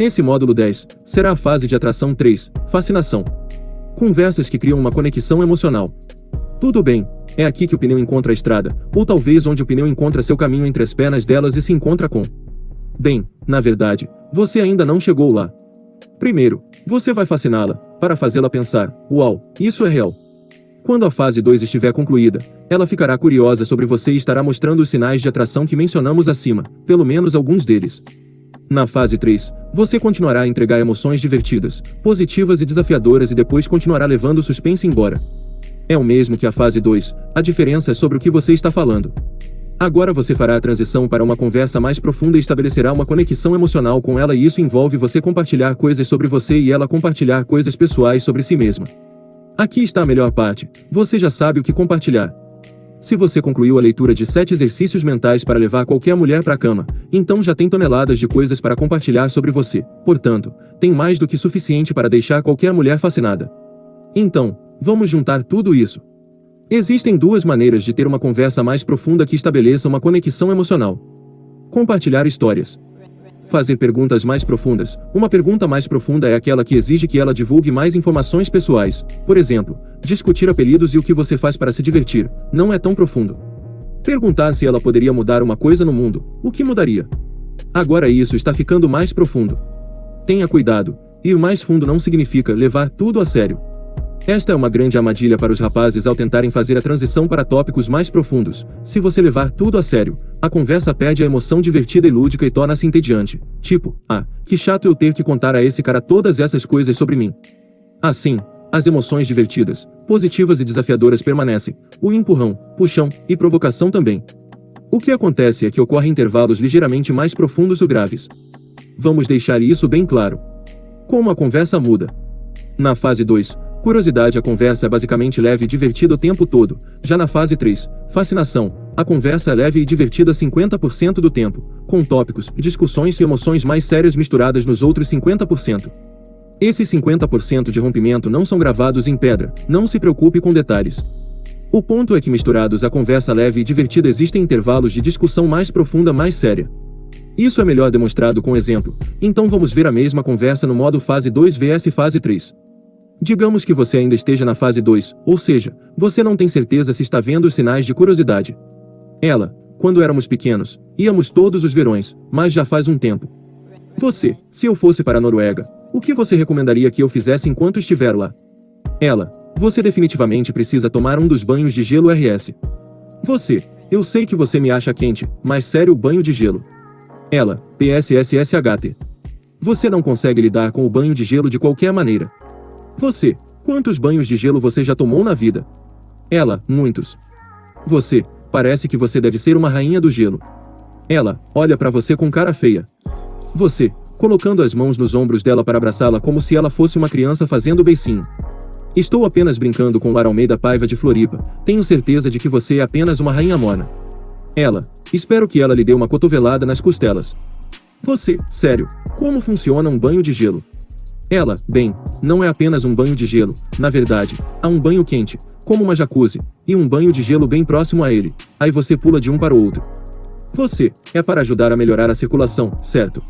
Nesse módulo 10, será a fase de atração 3, fascinação. Conversas que criam uma conexão emocional. Tudo bem, é aqui que o pneu encontra a estrada, ou talvez onde o pneu encontra seu caminho entre as pernas delas e se encontra com. Bem, na verdade, você ainda não chegou lá. Primeiro, você vai fasciná-la, para fazê-la pensar, uau, isso é real. Quando a fase 2 estiver concluída, ela ficará curiosa sobre você e estará mostrando os sinais de atração que mencionamos acima, pelo menos alguns deles. Na fase 3, você continuará a entregar emoções divertidas, positivas e desafiadoras e depois continuará levando o suspense embora. É o mesmo que a fase 2, a diferença é sobre o que você está falando. Agora você fará a transição para uma conversa mais profunda e estabelecerá uma conexão emocional com ela e isso envolve você compartilhar coisas sobre você e ela compartilhar coisas pessoais sobre si mesma. Aqui está a melhor parte, você já sabe o que compartilhar. Se você concluiu a leitura de 7 exercícios mentais para levar qualquer mulher para a cama, então já tem toneladas de coisas para compartilhar sobre você, portanto, tem mais do que suficiente para deixar qualquer mulher fascinada. Então, vamos juntar tudo isso. Existem 2 maneiras de ter uma conversa mais profunda que estabeleça uma conexão emocional. Compartilhar histórias. Fazer perguntas mais profundas. Uma pergunta mais profunda é aquela que exige que ela divulgue mais informações pessoais. Por exemplo, discutir apelidos e o que você faz para se divertir. Não é tão profundo. Perguntar se ela poderia mudar uma coisa no mundo. O que mudaria? Agora isso está ficando mais profundo. Tenha cuidado. Ir mais fundo não significa levar tudo a sério. Esta é uma grande armadilha para os rapazes ao tentarem fazer a transição para tópicos mais profundos. Se você levar tudo a sério, a conversa perde a emoção divertida e lúdica e torna-se entediante. Tipo, que chato eu ter que contar a esse cara todas essas coisas sobre mim. Assim, as emoções divertidas, positivas e desafiadoras permanecem. O empurrão, puxão e provocação também. O que acontece é que ocorrem intervalos ligeiramente mais profundos ou graves. Vamos deixar isso bem claro. Como a conversa muda. Na fase 2, curiosidade, a conversa é basicamente leve e divertida o tempo todo. Já na fase 3, fascinação, a conversa é leve e divertida 50% do tempo, com tópicos, discussões e emoções mais sérias misturadas nos outros 50%. Esses 50% de rompimento não são gravados em pedra, não se preocupe com detalhes. O ponto é que misturados à conversa leve e divertida existem intervalos de discussão mais profunda, mais séria. Isso é melhor demonstrado com exemplo, então vamos ver a mesma conversa no modo fase 2 vs fase 3. Digamos que você ainda esteja na fase 2, ou seja, você não tem certeza se está vendo os sinais de curiosidade. Ela, quando éramos pequenos, íamos todos os verões, mas já faz um tempo. Você, se eu fosse para a Noruega, o que você recomendaria que eu fizesse enquanto estiver lá? Ela, você definitivamente precisa tomar um dos banhos de gelo RS. Você, eu sei que você me acha quente, mas sério, o banho de gelo. Ela, PSSSHT. Você não consegue lidar com o banho de gelo de qualquer maneira. Você, quantos banhos de gelo você já tomou na vida? Ela, muitos. Você, parece que você deve ser uma rainha do gelo. Ela, olha pra você com cara feia. Você, colocando as mãos nos ombros dela para abraçá-la como se ela fosse uma criança fazendo beicinho. Estou apenas brincando com Lara Almeida Paiva de Floripa, tenho certeza de que você é apenas uma rainha morna. Ela, espero que ela lhe dê uma cotovelada nas costelas. Você, sério, como funciona um banho de gelo? Ela, bem, não é apenas um banho de gelo, na verdade, há um banho quente, como uma jacuzzi, e um banho de gelo bem próximo a ele, aí você pula de um para o outro. Você, é para ajudar a melhorar a circulação, certo?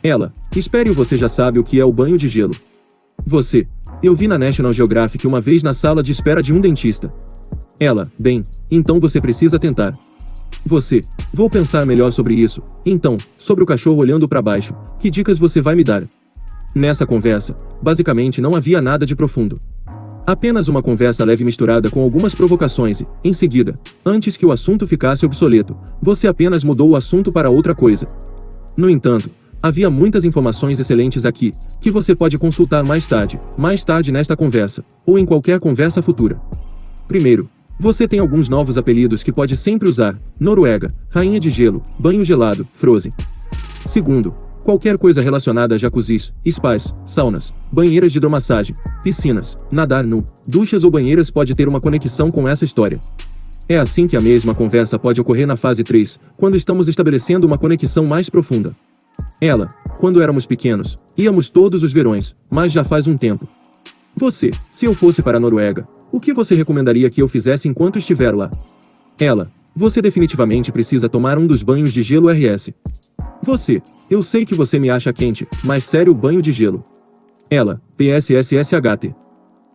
Ela, espere, você já sabe o que é o banho de gelo. Você, eu vi na National Geographic uma vez na sala de espera de um dentista. Ela, bem, então você precisa tentar. Você, vou pensar melhor sobre isso, então, sobre o cachorro olhando para baixo, que dicas você vai me dar? Nessa conversa, basicamente não havia nada de profundo. Apenas uma conversa leve misturada com algumas provocações e, em seguida, antes que o assunto ficasse obsoleto, você apenas mudou o assunto para outra coisa. No entanto, havia muitas informações excelentes aqui, que você pode consultar mais tarde nesta conversa, ou em qualquer conversa futura. Primeiro, você tem alguns novos apelidos que pode sempre usar: Noruega, Rainha de Gelo, Banho Gelado, Frozen. Segundo, qualquer coisa relacionada a jacuzzis, spas, saunas, banheiras de hidromassagem, piscinas, nadar nu, duchas ou banheiras pode ter uma conexão com essa história. É assim que a mesma conversa pode ocorrer na fase 3, quando estamos estabelecendo uma conexão mais profunda. Ela, quando éramos pequenos, íamos todos os verões, mas já faz um tempo. Você, se eu fosse para a Noruega, o que você recomendaria que eu fizesse enquanto estiver lá? Ela, Você definitivamente precisa tomar um dos banhos de gelo RS. Eu sei que você me acha quente, mas sério, banho de gelo. Ela, PSSSHT.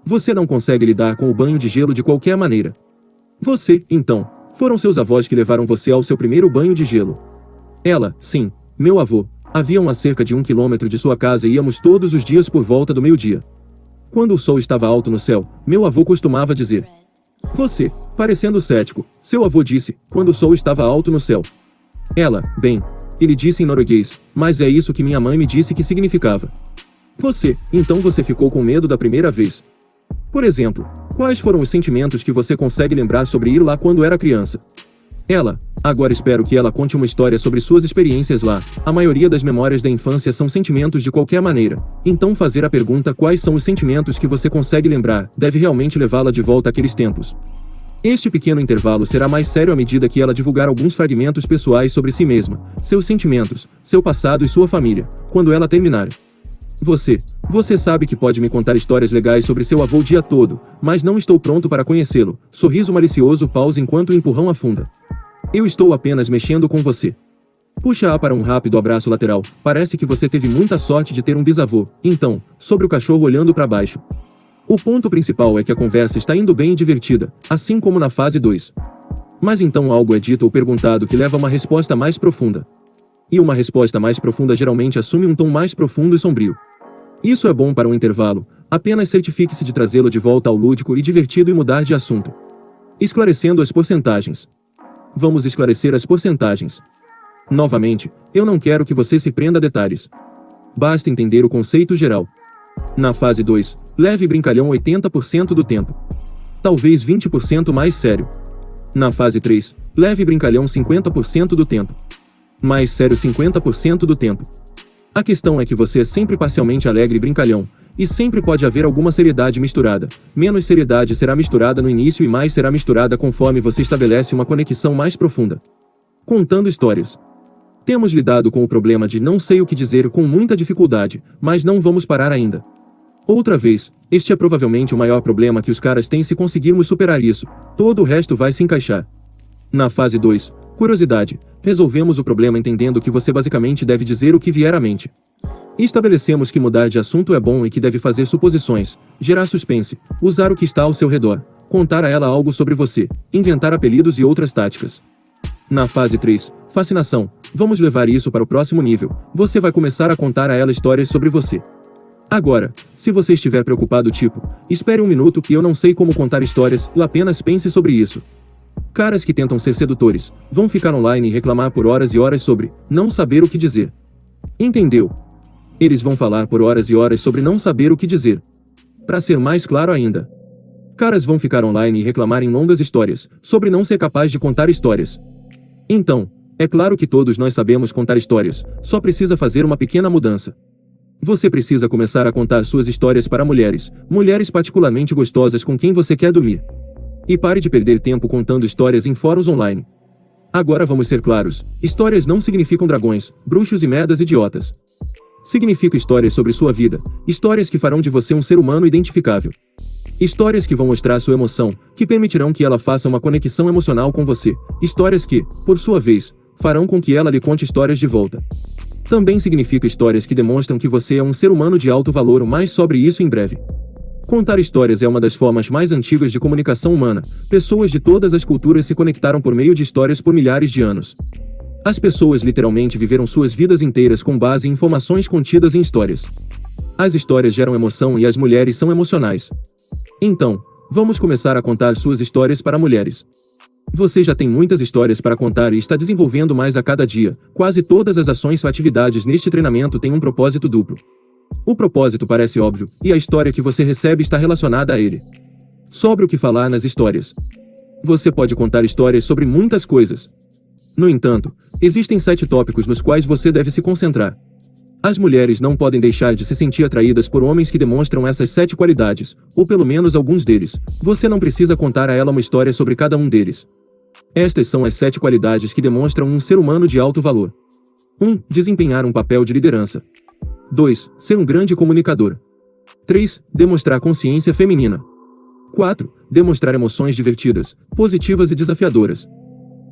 Você não consegue lidar com o banho de gelo de qualquer maneira. Então, foram seus avós que levaram você ao seu primeiro banho de gelo. Ela, sim, meu avô. Haviam a cerca de 1 quilômetro de sua casa e íamos todos os dias por volta do meio-dia. Quando o sol estava alto no céu, meu avô costumava dizer. Parecendo cético, seu avô disse, quando o sol estava alto no céu. Ela, bem, ele disse em norueguês, mas é isso que minha mãe me disse que significava. Então você ficou com medo da primeira vez. Por exemplo, quais foram os sentimentos que você consegue lembrar sobre ir lá quando era criança? Ela, agora espero que ela conte uma história sobre suas experiências lá. A maioria das memórias da infância são sentimentos de qualquer maneira. Então fazer a pergunta quais são os sentimentos que você consegue lembrar, deve realmente levá-la de volta àqueles tempos. Este pequeno intervalo será mais sério à medida que ela divulgar alguns fragmentos pessoais sobre si mesma, seus sentimentos, seu passado e sua família, quando ela terminar. Você sabe que pode me contar histórias legais sobre seu avô o dia todo, mas não estou pronto para conhecê-lo. Sorriso malicioso pausa enquanto o empurrão afunda. Eu estou apenas mexendo com você. Puxa-a para um rápido abraço lateral. Parece que você teve muita sorte de ter um bisavô. Então, sobre o cachorro olhando para baixo. O ponto principal é que a conversa está indo bem e divertida, assim como na fase 2. Mas então algo é dito ou perguntado que leva a uma resposta mais profunda. E uma resposta mais profunda geralmente assume um tom mais profundo e sombrio. Isso é bom para um intervalo, apenas certifique-se de trazê-lo de volta ao lúdico e divertido e mudar de assunto. Esclarecendo as porcentagens. Vamos esclarecer as porcentagens. Novamente, eu não quero que você se prenda a detalhes. Basta entender o conceito geral. Na fase 2, leve brincalhão 80% do tempo. Talvez 20% mais sério. Na fase 3, leve brincalhão 50% do tempo. Mais sério 50% do tempo. A questão é que você é sempre parcialmente alegre e brincalhão, e sempre pode haver alguma seriedade misturada. Menos seriedade será misturada no início e mais será misturada conforme você estabelece uma conexão mais profunda. Contando histórias. Temos lidado com o problema de não sei o que dizer com muita dificuldade, mas não vamos parar ainda. Outra vez, este é provavelmente o maior problema que os caras têm. Se conseguirmos superar isso, todo o resto vai se encaixar. Na fase 2, curiosidade, resolvemos o problema entendendo que você basicamente deve dizer o que vier à mente. Estabelecemos que mudar de assunto é bom e que deve fazer suposições, gerar suspense, usar o que está ao seu redor, contar a ela algo sobre você, inventar apelidos e outras táticas. Na fase 3, fascinação, vamos levar isso para o próximo nível. Você vai começar a contar a ela histórias sobre você. Agora, se você estiver preocupado espere um minuto e eu não sei como contar histórias, apenas pense sobre isso. Caras que tentam ser sedutores, vão ficar online e reclamar por horas e horas sobre não saber o que dizer. Entendeu? Eles vão falar por horas e horas sobre não saber o que dizer. Para ser mais claro ainda. Caras vão ficar online e reclamar em longas histórias, sobre não ser capaz de contar histórias. Então, é claro que todos nós sabemos contar histórias, só precisa fazer uma pequena mudança. Você precisa começar a contar suas histórias para mulheres particularmente gostosas com quem você quer dormir. E pare de perder tempo contando histórias em fóruns online. Agora vamos ser claros, histórias não significam dragões, bruxos e merdas idiotas. Significa histórias sobre sua vida, histórias que farão de você um ser humano identificável. Histórias que vão mostrar sua emoção, que permitirão que ela faça uma conexão emocional com você. Histórias que, por sua vez, farão com que ela lhe conte histórias de volta. Também significa histórias que demonstram que você é um ser humano de alto valor. Mais sobre isso em breve. Contar histórias é uma das formas mais antigas de comunicação humana. Pessoas de todas as culturas se conectaram por meio de histórias por milhares de anos. As pessoas literalmente viveram suas vidas inteiras com base em informações contidas em histórias. As histórias geram emoção e as mulheres são emocionais. Então, vamos começar a contar suas histórias para mulheres. Você já tem muitas histórias para contar e está desenvolvendo mais a cada dia. Quase todas as ações ou atividades neste treinamento têm um propósito duplo. O propósito parece óbvio, e a história que você recebe está relacionada a ele. Sobre o que falar nas histórias. Você pode contar histórias sobre muitas coisas. No entanto, existem 7 tópicos nos quais você deve se concentrar. As mulheres não podem deixar de se sentir atraídas por homens que demonstram essas 7 qualidades, ou pelo menos alguns deles. Você não precisa contar a ela uma história sobre cada um deles. Estas são as 7 qualidades que demonstram um ser humano de alto valor. 1. Desempenhar um papel de liderança. 2. Ser um grande comunicador. 3. Demonstrar consciência feminina. 4. Demonstrar emoções divertidas, positivas e desafiadoras.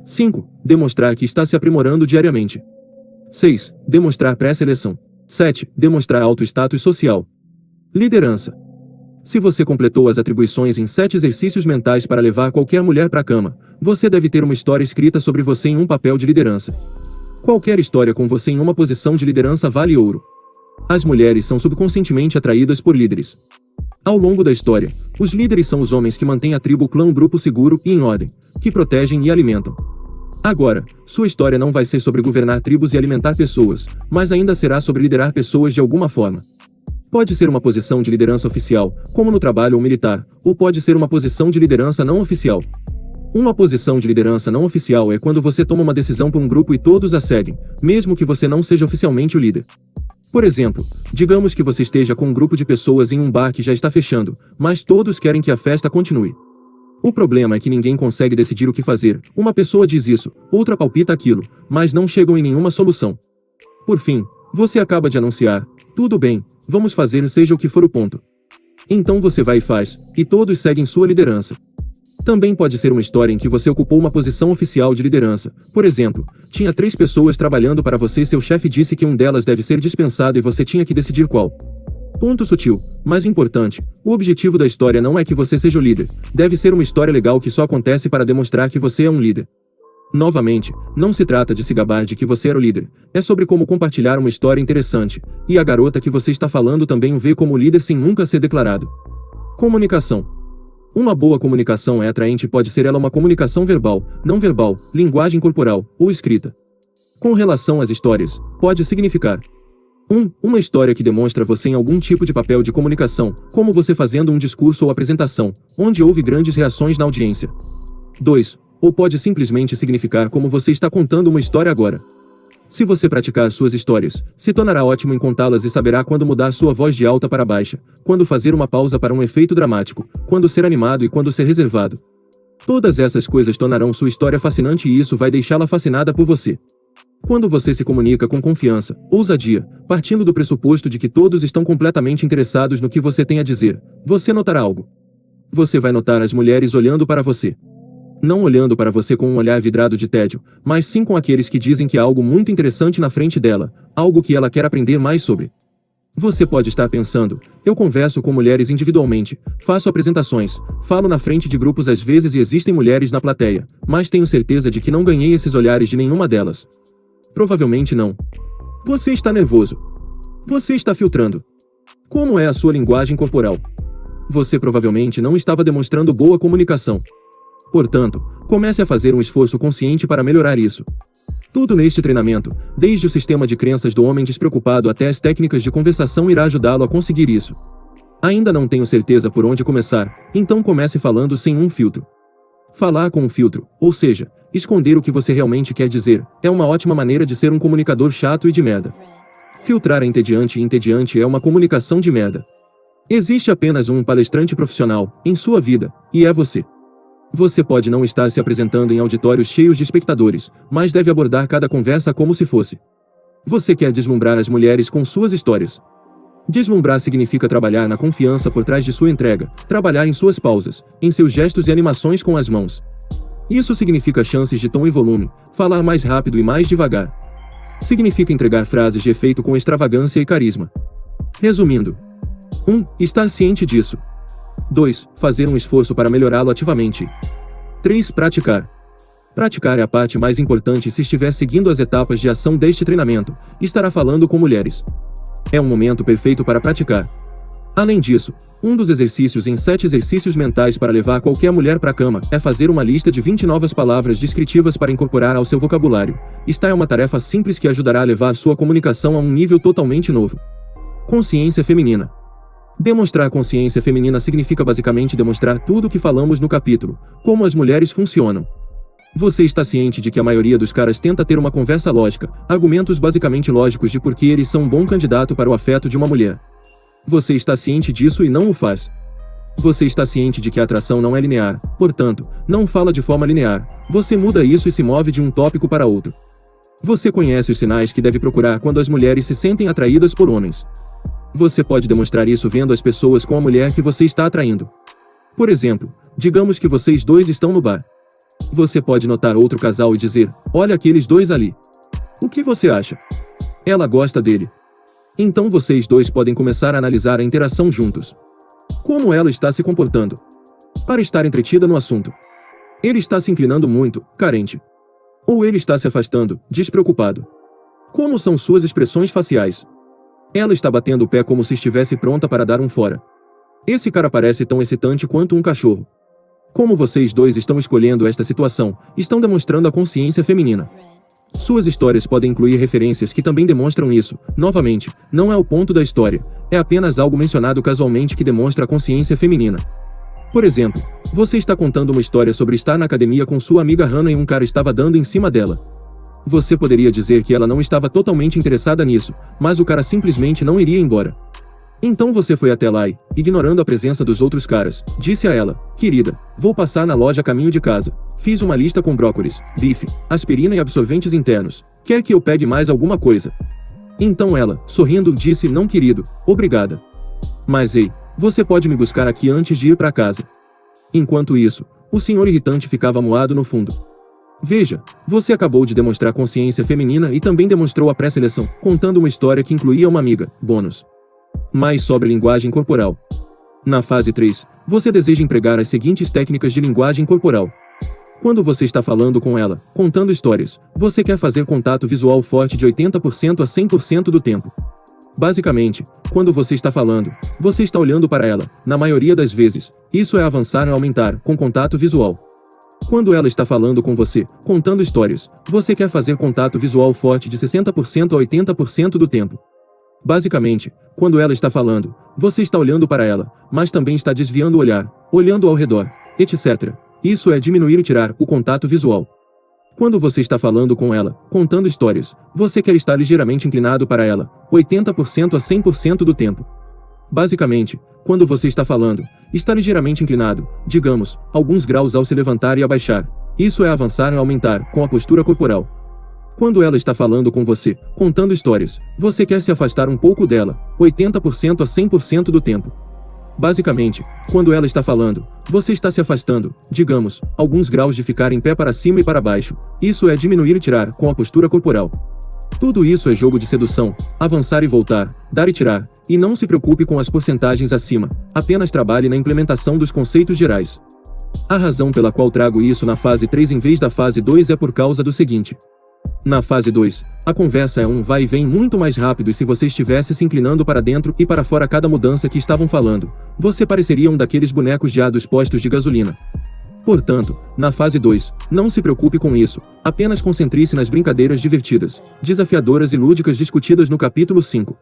5. Demonstrar que está se aprimorando diariamente. 6. Demonstrar pré-seleção. 7. Demonstrar alto status social. Liderança. Se você completou as atribuições em 7 exercícios mentais para levar qualquer mulher para a cama, você deve ter uma história escrita sobre você em um papel de liderança. Qualquer história com você em uma posição de liderança vale ouro. As mulheres são subconscientemente atraídas por líderes. Ao longo da história, os líderes são os homens que mantêm a tribo, clã, grupo seguro e em ordem, que protegem e alimentam. Agora, sua história não vai ser sobre governar tribos e alimentar pessoas, mas ainda será sobre liderar pessoas de alguma forma. Pode ser uma posição de liderança oficial, como no trabalho ou militar, ou pode ser uma posição de liderança não oficial. Uma posição de liderança não oficial é quando você toma uma decisão por um grupo e todos a seguem, mesmo que você não seja oficialmente o líder. Por exemplo, digamos que você esteja com um grupo de pessoas em um bar que já está fechando, mas todos querem que a festa continue. O problema é que ninguém consegue decidir o que fazer. Uma pessoa diz isso, outra palpita aquilo, mas não chegam em nenhuma solução. Por fim, você acaba de anunciar: tudo bem, vamos fazer seja o que for o ponto. Então você vai e faz, e todos seguem sua liderança. Também pode ser uma história em que você ocupou uma posição oficial de liderança. Por exemplo, tinha 3 pessoas trabalhando para você e seu chefe disse que uma delas deve ser dispensado e você tinha que decidir qual. Ponto sutil, mas importante, o objetivo da história não é que você seja o líder, deve ser uma história legal que só acontece para demonstrar que você é um líder. Novamente, não se trata de se gabar de que você era o líder, é sobre como compartilhar uma história interessante, e a garota que você está falando também o vê como líder sem nunca ser declarado. Comunicação. Uma boa comunicação é atraente e pode ser ela uma comunicação verbal, não verbal, linguagem corporal, ou escrita. Com relação às histórias, pode significar: 1. Uma história que demonstra você em algum tipo de papel de comunicação, como você fazendo um discurso ou apresentação, onde houve grandes reações na audiência. 2. Ou pode simplesmente significar como você está contando uma história agora. Se você praticar suas histórias, se tornará ótimo em contá-las e saberá quando mudar sua voz de alta para baixa, quando fazer uma pausa para um efeito dramático, quando ser animado e quando ser reservado. Todas essas coisas tornarão sua história fascinante e isso vai deixá-la fascinada por você. Quando você se comunica com confiança, ousadia, partindo do pressuposto de que todos estão completamente interessados no que você tem a dizer, você notará algo. Você vai notar as mulheres olhando para você. Não olhando para você com um olhar vidrado de tédio, mas sim com aqueles que dizem que há algo muito interessante na frente dela, algo que ela quer aprender mais sobre. Você pode estar pensando: eu converso com mulheres individualmente, faço apresentações, falo na frente de grupos às vezes e existem mulheres na plateia, mas tenho certeza de que não ganhei esses olhares de nenhuma delas. Provavelmente não. Você está nervoso. Você está filtrando. Como é a sua linguagem corporal? Você provavelmente não estava demonstrando boa comunicação. Portanto, comece a fazer um esforço consciente para melhorar isso. Tudo neste treinamento, desde o sistema de crenças do homem despreocupado até as técnicas de conversação irá ajudá-lo a conseguir isso. Ainda não tenho certeza por onde começar, então comece falando sem um filtro. Falar com um filtro, ou seja, esconder o que você realmente quer dizer, é uma ótima maneira de ser um comunicador chato e de merda. Filtrar é entediante e entediante é uma comunicação de merda. Existe apenas um palestrante profissional em sua vida, e é você. Você pode não estar se apresentando em auditórios cheios de espectadores, mas deve abordar cada conversa como se fosse. Você quer deslumbrar as mulheres com suas histórias. Deslumbrar significa trabalhar na confiança por trás de sua entrega, trabalhar em suas pausas, em seus gestos e animações com as mãos. Isso significa chances de tom e volume, falar mais rápido e mais devagar. Significa entregar frases de efeito com extravagância e carisma. Resumindo: 1. Estar ciente disso. 2. Fazer um esforço para melhorá-lo ativamente. 3. Praticar. Praticar é a parte mais importante. Se estiver seguindo as etapas de ação deste treinamento, estará falando com mulheres. É um momento perfeito para praticar. Além disso, um dos exercícios em 7 exercícios mentais para levar qualquer mulher para a cama é fazer uma lista de 20 novas palavras descritivas para incorporar ao seu vocabulário. Esta é uma tarefa simples que ajudará a levar sua comunicação a um nível totalmente novo. Consciência feminina. Demonstrar consciência feminina significa basicamente demonstrar tudo o que falamos no capítulo, como as mulheres funcionam. Você está ciente de que a maioria dos caras tenta ter uma conversa lógica, argumentos basicamente lógicos de por que eles são um bom candidato para o afeto de uma mulher. Você está ciente disso e não o faz. Você está ciente de que a atração não é linear, portanto, não fala de forma linear, você muda isso e se move de um tópico para outro. Você conhece os sinais que deve procurar quando as mulheres se sentem atraídas por homens. Você pode demonstrar isso vendo as pessoas com a mulher que você está atraindo. Por exemplo, digamos que vocês dois estão no bar. Você pode notar outro casal e dizer: olha aqueles dois ali. O que você acha? Ela gosta dele. Então vocês dois podem começar a analisar a interação juntos. Como ela está se comportando? Para estar entretida no assunto. Ele está se inclinando muito, carente. Ou ele está se afastando, despreocupado. Como são suas expressões faciais? Ela está batendo o pé como se estivesse pronta para dar um fora. Esse cara parece tão excitante quanto um cachorro. Como vocês dois estão escolhendo esta situação, estão demonstrando a consciência feminina. Suas histórias podem incluir referências que também demonstram isso. Novamente, não é o ponto da história, é apenas algo mencionado casualmente que demonstra a consciência feminina. Por exemplo, você está contando uma história sobre estar na academia com sua amiga Hannah e um cara estava dando em cima dela. Você poderia dizer que ela não estava totalmente interessada nisso, mas o cara simplesmente não iria embora. Então você foi até lá e, ignorando a presença dos outros caras, disse a ela: querida, vou passar na loja a caminho de casa. Fiz uma lista com brócolis, bife, aspirina e absorventes internos. Quer que eu pegue mais alguma coisa? Então ela, sorrindo, disse: não, querido, obrigada. Mas ei, você pode me buscar aqui antes de ir para casa. Enquanto isso, o senhor irritante ficava moado no fundo. Veja, você acabou de demonstrar consciência feminina e também demonstrou a pré-seleção, contando uma história que incluía uma amiga, bônus. Mais sobre linguagem corporal. Na fase 3, você deseja empregar as seguintes técnicas de linguagem corporal. Quando você está falando com ela, contando histórias, você quer fazer contato visual forte de 80% a 100% do tempo. Basicamente, quando você está falando, você está olhando para ela, na maioria das vezes. Isso é avançar e aumentar, com contato visual. Quando ela está falando com você, contando histórias, você quer fazer contato visual forte de 60% a 80% do tempo. Basicamente, quando ela está falando, você está olhando para ela, mas também está desviando o olhar, olhando ao redor, etc. Isso é diminuir e tirar o contato visual. Quando você está falando com ela, contando histórias, você quer estar ligeiramente inclinado para ela, 80% a 100% do tempo. Basicamente, quando você está falando, está ligeiramente inclinado, digamos, alguns graus ao se levantar e abaixar. Isso é avançar e aumentar, com a postura corporal. Quando ela está falando com você, contando histórias, você quer se afastar um pouco dela, 80% a 100% do tempo. Basicamente, quando ela está falando, você está se afastando, digamos, alguns graus de ficar em pé para cima e para baixo. Isso é diminuir e tirar, com a postura corporal. Tudo isso é jogo de sedução, avançar e voltar, dar e tirar, e não se preocupe com as porcentagens acima, apenas trabalhe na implementação dos conceitos gerais. A razão pela qual trago isso na fase 3 em vez da fase 2 é por causa do seguinte. Na fase 2, a conversa é um vai e vem muito mais rápido e se você estivesse se inclinando para dentro e para fora a cada mudança que estavam falando, você pareceria um daqueles bonecos de ar dos postos de gasolina. Portanto, na fase 2, não se preocupe com isso, apenas concentre-se nas brincadeiras divertidas, desafiadoras e lúdicas discutidas no capítulo 5.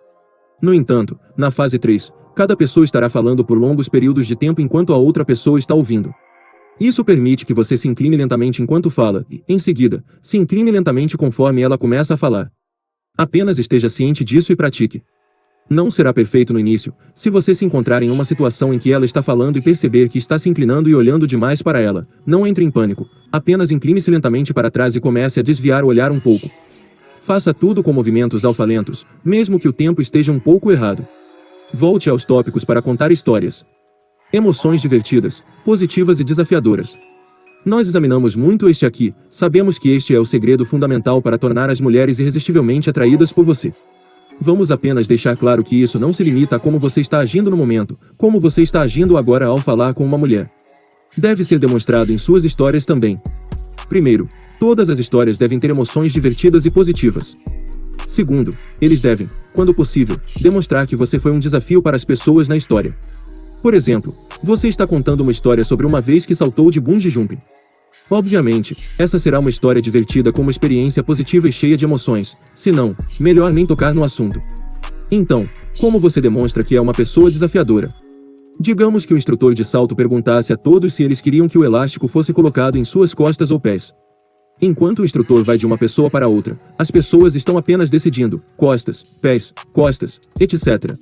No entanto, na fase 3, cada pessoa estará falando por longos períodos de tempo enquanto a outra pessoa está ouvindo. Isso permite que você se incline lentamente enquanto fala e, em seguida, se incline lentamente conforme ela começa a falar. Apenas esteja ciente disso e pratique. Não será perfeito no início, se você se encontrar em uma situação em que ela está falando e perceber que está se inclinando e olhando demais para ela, não entre em pânico, apenas incline-se lentamente para trás e comece a desviar o olhar um pouco. Faça tudo com movimentos alfalentos, mesmo que o tempo esteja um pouco errado. Volte aos tópicos para contar histórias. Emoções divertidas, positivas e desafiadoras. Nós examinamos muito este aqui, sabemos que este é o segredo fundamental para tornar as mulheres irresistivelmente atraídas por você. Vamos apenas deixar claro que isso não se limita a como você está agindo no momento, como você está agindo agora ao falar com uma mulher. Deve ser demonstrado em suas histórias também. Primeiro, todas as histórias devem ter emoções divertidas e positivas. Segundo, eles devem, quando possível, demonstrar que você foi um desafio para as pessoas na história. Por exemplo, você está contando uma história sobre uma vez que saltou de bungee jumping. Obviamente, essa será uma história divertida com uma experiência positiva e cheia de emoções, se não, melhor nem tocar no assunto. Então, como você demonstra que é uma pessoa desafiadora? Digamos que o instrutor de salto perguntasse a todos se eles queriam que o elástico fosse colocado em suas costas ou pés. Enquanto o instrutor vai de uma pessoa para outra, as pessoas estão apenas decidindo, costas, pés, costas, etc.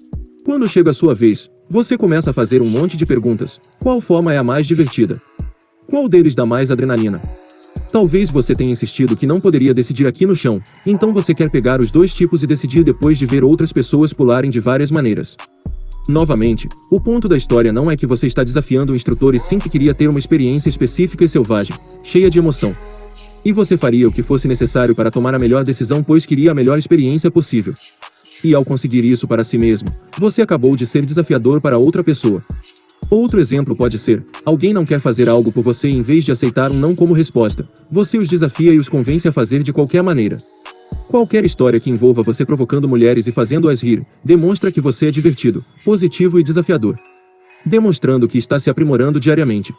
Quando chega a sua vez, você começa a fazer um monte de perguntas. Qual forma é a mais divertida? Qual deles dá mais adrenalina? Talvez você tenha insistido que não poderia decidir aqui no chão, então você quer pegar os dois tipos e decidir depois de ver outras pessoas pularem de várias maneiras. Novamente, o ponto da história não é que você está desafiando o instrutor e sim que queria ter uma experiência específica e selvagem, cheia de emoção. E você faria o que fosse necessário para tomar a melhor decisão pois queria a melhor experiência possível. E ao conseguir isso para si mesmo, você acabou de ser desafiador para outra pessoa. Outro exemplo pode ser, alguém não quer fazer algo por você e em vez de aceitar um não como resposta, você os desafia e os convence a fazer de qualquer maneira. Qualquer história que envolva você provocando mulheres e fazendo-as rir, demonstra que você é divertido, positivo e desafiador. Demonstrando que está se aprimorando diariamente.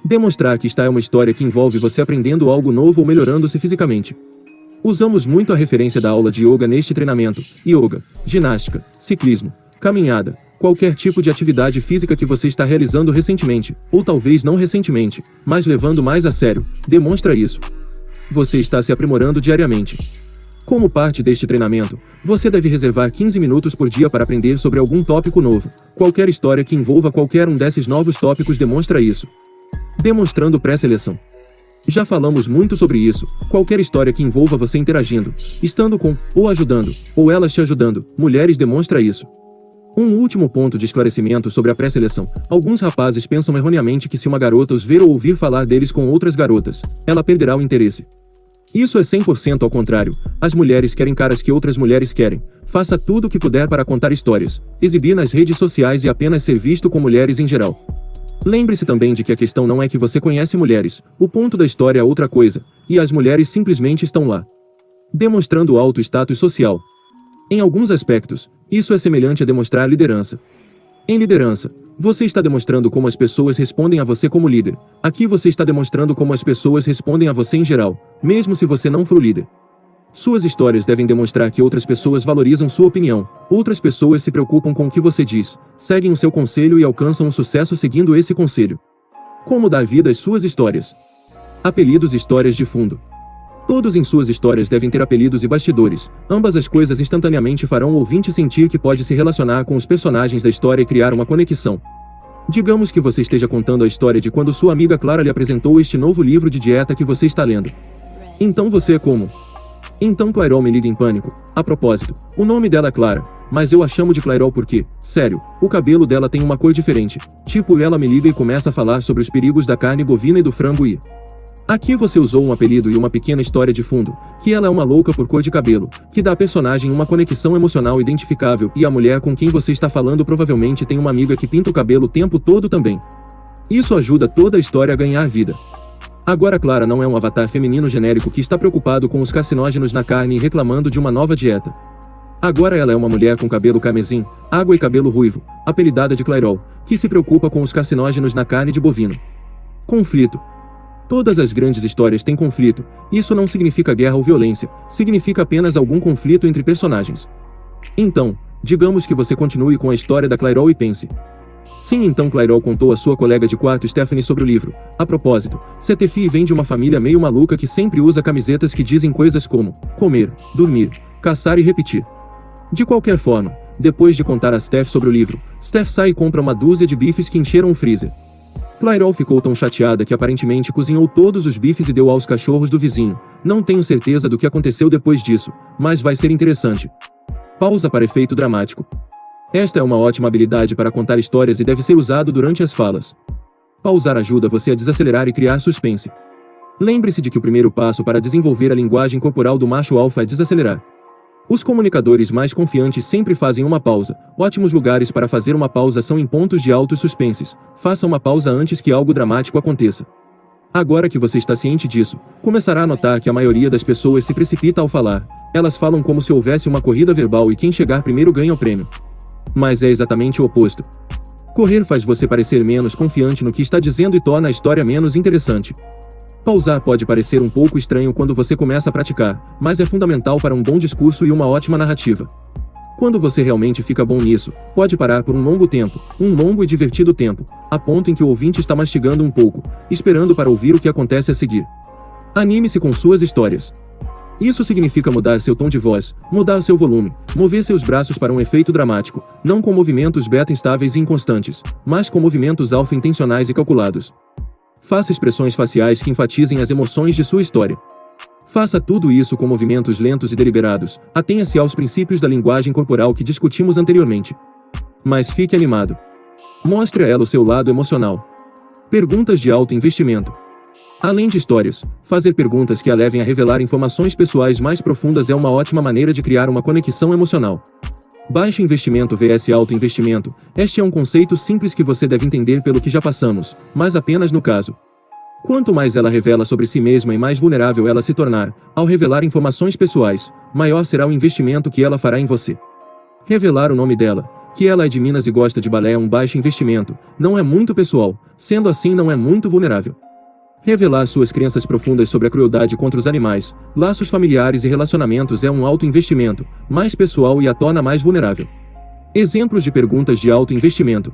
Demonstrar que está é uma história que envolve você aprendendo algo novo ou melhorando-se fisicamente. Usamos muito a referência da aula de yoga neste treinamento: yoga, ginástica, ciclismo, caminhada, qualquer tipo de atividade física que você está realizando recentemente, ou talvez não recentemente, mas levando mais a sério, demonstra isso. Você está se aprimorando diariamente. Como parte deste treinamento, você deve reservar 15 minutos por dia para aprender sobre algum tópico novo. Qualquer história que envolva qualquer um desses novos tópicos demonstra isso. Demonstrando pré-seleção. Já falamos muito sobre isso. Qualquer história que envolva você interagindo, estando com, ou ajudando, ou elas te ajudando, mulheres demonstra isso. Um último ponto de esclarecimento sobre a pré-seleção. Alguns rapazes pensam erroneamente que se uma garota os ver ou ouvir falar deles com outras garotas, ela perderá o interesse. Isso é 100% ao contrário. As mulheres querem caras que outras mulheres querem. Faça tudo o que puder para contar histórias, exibir nas redes sociais e apenas ser visto com mulheres em geral. Lembre-se também de que a questão não é que você conhece mulheres, o ponto da história é outra coisa, e as mulheres simplesmente estão lá. Demonstrando alto status social. Em alguns aspectos, isso é semelhante a demonstrar liderança. Em liderança, você está demonstrando como as pessoas respondem a você como líder. Aqui você está demonstrando como as pessoas respondem a você em geral, mesmo se você não for o líder. Suas histórias devem demonstrar que outras pessoas valorizam sua opinião, outras pessoas se preocupam com o que você diz, seguem o seu conselho e alcançam o sucesso seguindo esse conselho. Como dar vida às suas histórias? Apelidos e histórias de fundo. Todos em suas histórias devem ter apelidos e bastidores. Ambas as coisas instantaneamente farão o ouvinte sentir que pode se relacionar com os personagens da história e criar uma conexão. Digamos que você esteja contando a história de quando sua amiga Clara lhe apresentou este novo livro de dieta que você está lendo. Então você é como? Então Clairol me liga em pânico. A propósito, o nome dela é Clara, mas eu a chamo de Clairol porque, sério, o cabelo dela tem uma cor diferente. Tipo, ela me liga e começa a falar sobre os perigos da carne bovina e do frango e... Aqui você usou um apelido e uma pequena história de fundo, que ela é uma louca por cor de cabelo, que dá à personagem uma conexão emocional identificável e a mulher com quem você está falando provavelmente tem uma amiga que pinta o cabelo o tempo todo também. Isso ajuda toda a história a ganhar vida. Agora Clara não é um avatar feminino genérico que está preocupado com os carcinógenos na carne e reclamando de uma nova dieta. Agora ela é uma mulher com cabelo carmesim, água e cabelo ruivo, apelidada de Clairol, que se preocupa com os carcinógenos na carne de bovino. Conflito. Todas as grandes histórias têm conflito. Isso não significa guerra ou violência, significa apenas algum conflito entre personagens. Então, digamos que você continue com a história da Clairol e pense. Sim, então Clairol contou à sua colega de quarto Stephanie sobre o livro. A propósito, Stephanie vem de uma família meio maluca que sempre usa camisetas que dizem coisas como comer, dormir, caçar e repetir. De qualquer forma, depois de contar a Steph sobre o livro, Steph sai e compra uma dúzia de bifes que encheram o freezer. Clairol ficou tão chateada que aparentemente cozinhou todos os bifes e deu aos cachorros do vizinho. Não tenho certeza do que aconteceu depois disso, mas vai ser interessante. Pausa para efeito dramático. Esta é uma ótima habilidade para contar histórias e deve ser usado durante as falas. Pausar ajuda você a desacelerar e criar suspense. Lembre-se de que o primeiro passo para desenvolver a linguagem corporal do macho alfa é desacelerar. Os comunicadores mais confiantes sempre fazem uma pausa. Ótimos lugares para fazer uma pausa são em pontos de altos suspenses. Faça uma pausa antes que algo dramático aconteça. Agora que você está ciente disso, começará a notar que a maioria das pessoas se precipita ao falar. Elas falam como se houvesse uma corrida verbal e quem chegar primeiro ganha o prêmio. Mas é exatamente o oposto. Correr faz você parecer menos confiante no que está dizendo e torna a história menos interessante. Pausar pode parecer um pouco estranho quando você começa a praticar, mas é fundamental para um bom discurso e uma ótima narrativa. Quando você realmente fica bom nisso, pode parar por um longo tempo, um longo e divertido tempo, a ponto em que o ouvinte está mastigando um pouco, esperando para ouvir o que acontece a seguir. Anime-se com suas histórias. Isso significa mudar seu tom de voz, mudar seu volume, mover seus braços para um efeito dramático, não com movimentos beta instáveis e inconstantes, mas com movimentos alfa intencionais e calculados. Faça expressões faciais que enfatizem as emoções de sua história. Faça tudo isso com movimentos lentos e deliberados. Atenha-se aos princípios da linguagem corporal que discutimos anteriormente. Mas fique animado. Mostre a ela o seu lado emocional. Perguntas de alto investimento. Além de histórias, fazer perguntas que a levem a revelar informações pessoais mais profundas é uma ótima maneira de criar uma conexão emocional. Baixo investimento vs alto investimento. Este é um conceito simples que você deve entender pelo que já passamos, mas apenas no caso. Quanto mais ela revela sobre si mesma e mais vulnerável ela se tornar, ao revelar informações pessoais, maior será o investimento que ela fará em você. Revelar o nome dela, que ela é de Minas e gosta de balé, é um baixo investimento, não é muito pessoal, sendo assim não é muito vulnerável. Revelar suas crenças profundas sobre a crueldade contra os animais, laços familiares e relacionamentos é um alto investimento, mais pessoal e a torna mais vulnerável. Exemplos de perguntas de alto investimento.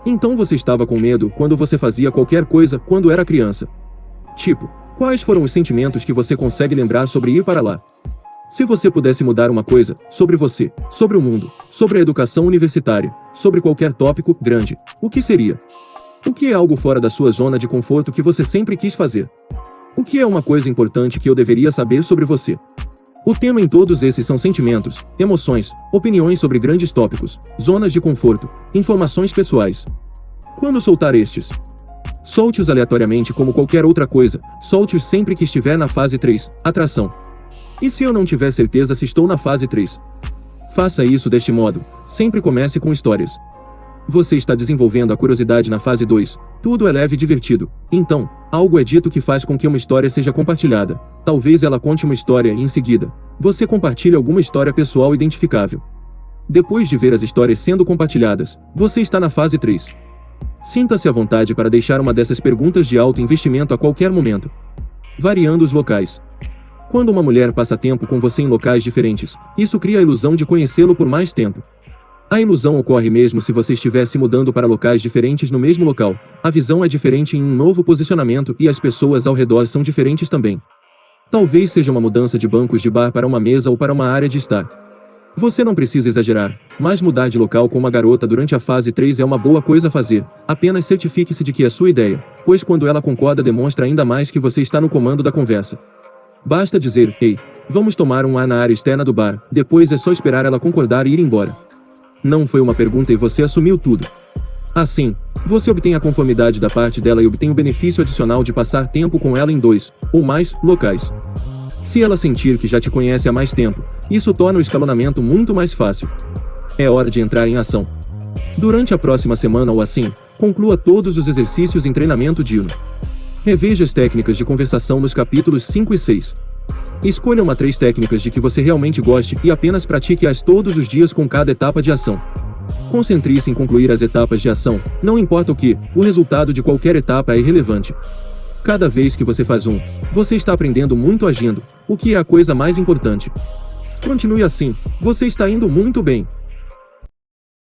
Então você estava com medo quando você fazia qualquer coisa quando era criança? Tipo, quais foram os sentimentos que você consegue lembrar sobre ir para lá? Se você pudesse mudar uma coisa, sobre você, sobre o mundo, sobre a educação universitária, sobre qualquer tópico grande, o que seria? O que é algo fora da sua zona de conforto que você sempre quis fazer? O que é uma coisa importante que eu deveria saber sobre você? O tema em todos esses são sentimentos, emoções, opiniões sobre grandes tópicos, zonas de conforto, informações pessoais. Quando soltar estes? Solte-os aleatoriamente como qualquer outra coisa, solte-os sempre que estiver na fase 3, atração. E se eu não tiver certeza se estou na fase 3? Faça isso deste modo, sempre comece com histórias. Você está desenvolvendo a curiosidade na fase 2, tudo é leve e divertido, então, algo é dito que faz com que uma história seja compartilhada, talvez ela conte uma história e em seguida, você compartilhe alguma história pessoal identificável. Depois de ver as histórias sendo compartilhadas, você está na fase 3. Sinta-se à vontade para deixar uma dessas perguntas de alto investimento a qualquer momento. Variando os locais. Quando uma mulher passa tempo com você em locais diferentes, isso cria a ilusão de conhecê-lo por mais tempo. A ilusão ocorre mesmo se você estiver se mudando para locais diferentes no mesmo local, a visão é diferente em um novo posicionamento e as pessoas ao redor são diferentes também. Talvez seja uma mudança de bancos de bar para uma mesa ou para uma área de estar. Você não precisa exagerar, mas mudar de local com uma garota durante a fase 3 é uma boa coisa a fazer, apenas certifique-se de que é sua ideia, pois quando ela concorda demonstra ainda mais que você está no comando da conversa. Basta dizer, ei, vamos tomar um ar na área externa do bar, depois é só esperar ela concordar e ir embora. Não foi uma pergunta e você assumiu tudo. Assim, você obtém a conformidade da parte dela e obtém o benefício adicional de passar tempo com ela em 2, ou mais, locais. Se ela sentir que já te conhece há mais tempo, isso torna o escalonamento muito mais fácil. É hora de entrar em ação. Durante a próxima semana ou assim, conclua todos os exercícios em treinamento diurno. Reveja as técnicas de conversação nos capítulos 5 e 6. Escolha uma 3 técnicas de que você realmente goste e apenas pratique-as todos os dias com cada etapa de ação. Concentre-se em concluir as etapas de ação, não importa o que, o resultado de qualquer etapa é irrelevante. Cada vez que você faz você está aprendendo muito agindo, o que é a coisa mais importante. Continue assim, você está indo muito bem.